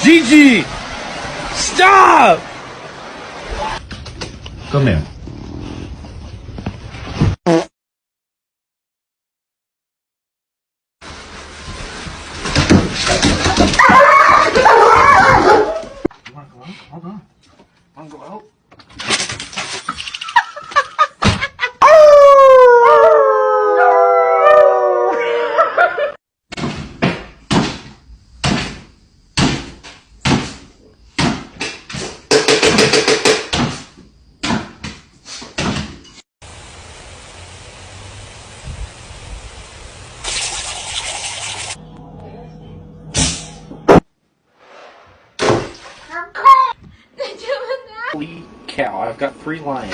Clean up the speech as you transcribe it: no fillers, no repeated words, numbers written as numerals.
Gigi! Stop! Come here. You wanna go out? Hold on. Wanna go out? Holy cow, I've got 3 lions.